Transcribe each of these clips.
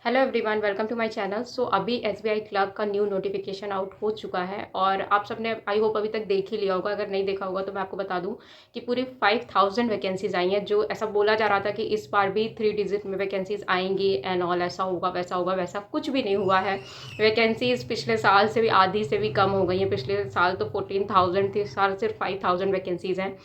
Hello everyone, welcome to my channel. So अभी SBI clerk का new notification out हो चुका है और आप सबने आई होप अभी तक देख ही लिया होगा। अगर नहीं देखा होगा तो मैं आपको बता दूं कि पूरी 5000 वैकेंसीज आई हैं। जो ऐसा बोला जा रहा था कि इस बार भी 3 डिजिट में वैकेंसीज आएंगी एंड ऑल, ऐसा होगा वैसा कुछ भी नहीं हुआ है। वैकेंसीज पिछले साल से भी आधी से भी कम हो गई हैं। पिछले साल तो 14,000 थी, इस साल सिर्फ 5000 वैकेंसीज हैं।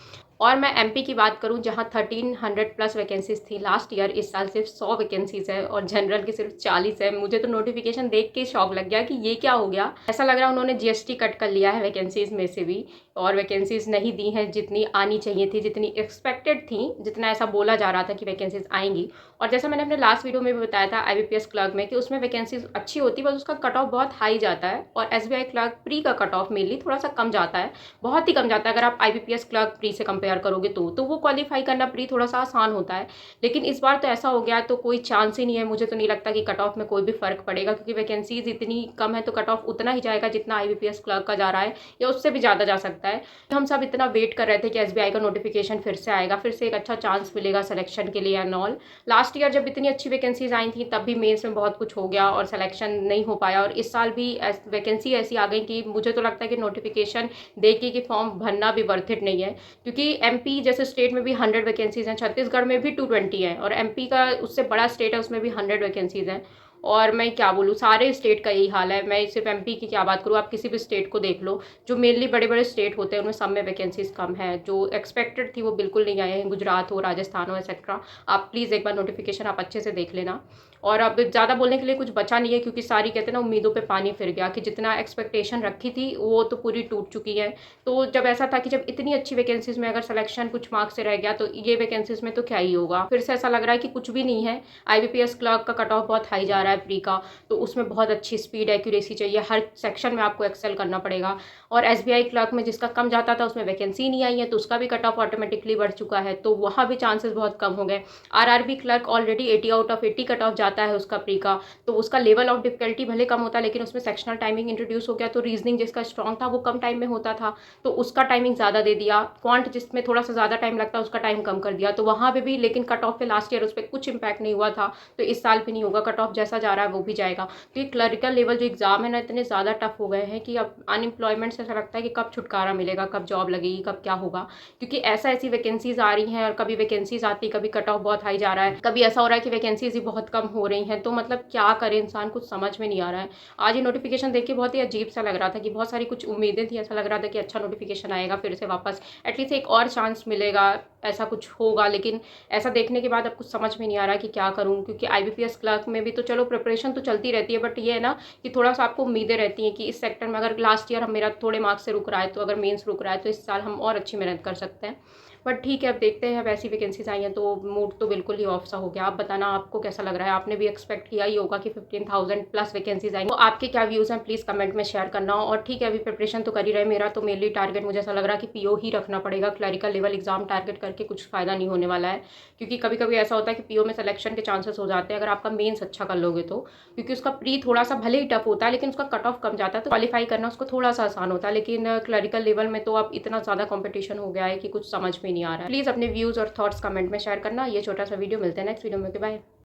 और मैं एमपी की बात करूं जहां 1300 प्लस वैकेंसीज थी लास्ट ईयर, इस साल सिर्फ 100 वैकेंसीज है और जनरल की सिर्फ 40 है। मुझे तो नोटिफिकेशन देख के शौक लग गया कि ये क्या हो गया। ऐसा लग रहा है उन्होंने जीएसटी कट कर लिया है वैकेंसीज में से भी, और वैकेंसीज नहीं दी हैं जितनी आनी चाहिए थी, जितनी एक्सपेक्टेड थी, जितना ऐसा बोला जा रहा था कि वैकेंसीज आएंगी। और जैसा मैंने अपने लास्ट वीडियो में भी बताया था आईबीपीएस क्लर्क में कि उसमें वैकेंसीज अच्छी होती है, बस उसका कट ऑफ बहुत हाई जाता है। और एसबीआई क्लर्क प्री का कट ऑफ मेनली थोड़ा सा कम जाता है, बहुत ही कम जाता है। अगर आप आईबीपीएस क्लर्क प्री से कंपेयर करोगे तो वो क्वालिफाई करना प्री थोड़ा सा आसान होता है। लेकिन इस बार तो ऐसा हो गया तो कोई चांस ही नहीं है। मुझे तो नहीं लगता कि कट ऑफ में कोई भी फर्क पड़ेगा, क्योंकि वैकेंसीज इतनी कम है तो कट ऑफ उतना ही जाएगा जितना आईबीपीएस क्लर्क का जा रहा है, या उससे भी ज़्यादा जा सकता है। हम सब इतना वेट कर रहे थे कि एसबीआई का नोटिफिकेशन फिर से आएगा, फिर से एक अच्छा चांस मिलेगा सिलेक्शन के लिए एंड ऑल। लास्ट ईयर जब इतनी अच्छी वैकेंसीज आई थी तब भी मेंस में बहुत कुछ हो गया और सिलेक्शन नहीं हो पाया। और इस साल भी वैकेंसी ऐसी आ गई कि मुझे तो लगता है कि नोटिफिकेशन देख के कि फॉर्म भरना भी वर्थ इट नहीं है। क्योंकि एमपी जैसे स्टेट में भी 100 वैकेंसीज हैं, छत्तीसगढ़ में भी 220 है, और एमपी का उससे बड़ा स्टेट है उसमें भी 100 वैकेंसीज हैं। और मैं क्या बोलूँ, सारे स्टेट का यही हाल है। मैं सिर्फ एमपी की क्या बात करूँ, आप किसी भी स्टेट को देख लो, जो मेनली बड़े बड़े स्टेट होते हैं उनमें सब में वैकेंसीज कम है। जो एक्सपेक्टेड थी वो बिल्कुल नहीं आए हैं, गुजरात हो, राजस्थान हो, एक्सेट्रा। आप प्लीज़ एक बार नोटिफिकेशन आप अच्छे से देख लेना। और अब ज़्यादा बोलने के लिए कुछ बचा नहीं है, क्योंकि सारी कहते हैं ना उम्मीदों पे पानी फिर गया कि जितना एक्सपेक्टेशन रखी थी वो तो पूरी टूट चुकी है। तो जब ऐसा था कि जब इतनी अच्छी वैकेंसीज में अगर सिलेक्शन कुछ मार्क्स से रह गया तो ये वैकेंसीज में तो क्या ही होगा। फिर से ऐसा लग रहा है कि कुछ भी नहीं है। आईबीपीएस क्लर्क का कट ऑफ बहुत हाई जा रहा है प्री का, तो उसमें बहुत अच्छी स्पीड एक्यूरेसी चाहिए, हर सेक्शन में आपको एक्सेल करना पड़ेगा। और एसबीआई क्लर्क में जिसका कम जाता था उसमें वैकेंसी नहीं आई है, तो उसका भी कट ऑफ ऑटोमेटिकली बढ़ चुका है, तो वहाँ भी चांसेस बहुत कम हो गए। RRB clerk already 80 out of 80 cut off जाता है उसका प्री का, तो उसका लेवल ऑफ डिफिकल्टी भले कम होता है, लेकिन उसमें सेक्शनल टाइमिंग इंट्रोड्यूस हो गया, तो रीजनिंग जिसका स्ट्रॉन्ग था वो कम टाइम में होता था, तो उसका टाइमिंग ज़्यादा दे दिया। क्वांट जिसमें थोड़ा सा ज़्यादा टाइम लगता है उसका टाइम कम कर दिया, तो वहाँ पे भी लेकिन कट ऑफ पे लास्ट ईयर उस पर कुछ इंपैक्ट नहीं हुआ था, तो इस साल भी नहीं होगा। कट ऑफ जैसा जा रहा है वो भी जाएगा। तो ये क्लरिकल लेवल जो एग्ज़ाम है ना, इतने ज़्यादा टफ हो गए हैं कि अब अनएम्प्लॉयमेंट से ऐसा लगता है कि कब छुटकारा मिलेगा, कब जॉब लगेगी, कब क्या होगा। क्योंकि ऐसी वैकेंसीज आ रही हैं और कभी वैकेंसीज आती, कभी कट ऑफ बहुत हाई जा रहा है, कभी ऐसा हो रहा है कि वैकेंसीज ही बहुत कम हो रही हैं। तो मतलब क्या करे इंसान, कुछ समझ में नहीं आ रहा है। आज ये नोटिफिकेशन देख के बहुत ही अजीब सा लग रहा था कि बहुत सारी कुछ उम्मीदें थी, ऐसा लग रहा था कि अच्छा नोटिफिकेशन आएगा, फिर से वापस एटलीस्ट एक और चांस मिलेगा, ऐसा कुछ होगा। लेकिन ऐसा देखने के बाद अब कुछ समझ में नहीं आ रहा है कि क्या करूं। क्योंकि आईबीपीएस क्लर्क में भी तो चलो प्रिपरेशन तो चलती रहती है, बट ये है ना कि थोड़ा सा आपको उम्मीदें रहती हैं कि इस सेक्टर में अगर लास्ट ईयर हम मेरा थोड़े मार्क्स से रुक रहा है, तो अगर मेंस रुक रहा है तो इस साल हम और अच्छी मेहनत कर सकते हैं। बट ठीक है, अब देखते हैं। अब ऐसी वैकेंसीज आई हैं तो मूड तो बिल्कुल ही ऑफ सा हो गया। आप बताना आपको कैसा लग रहा है। आपने भी एक्सपेक्ट किया ही होगा कि 15,000 प्लस वैकेंसीज आई, तो आपके क्या व्यूज़ हैं प्लीज़ कमेंट में शेयर करना। और ठीक है, अभी प्रिपरेशन तो कर ही रहे। मेरा तो मेनली टारगेट मुझे ऐसा लग रहा है कि पीओ ही रखना पड़ेगा। क्लरिकल लेवल एग्जाम टारगेट करके कुछ फ़ायदा नहीं होने वाला है, क्योंकि कभी कभी ऐसा होता है कि पीओ में सिलेक्शन के चांसेस हो जाते हैं अगर आपका मेंस अच्छा कर लोगे तो। क्योंकि उसका प्री थोड़ा सा भले ही टफ होता है, लेकिन उसका कट ऑफ कम जाता है, तो क्वालिफाई करना उसको थोड़ा सा आसान होता है। लेकिन क्लरिकल लेवल में तो अब इतना ज़्यादा कॉम्पिटिशन हो गया है कि कुछ समझ में नहीं आ रहा है। प्लीज़ अपने व्यूज़ और थॉट्स कमेंट में शेयर करना। ये छोटा सा वीडियो, मिलते हैं नेक्स्ट वीडियो में। बाय।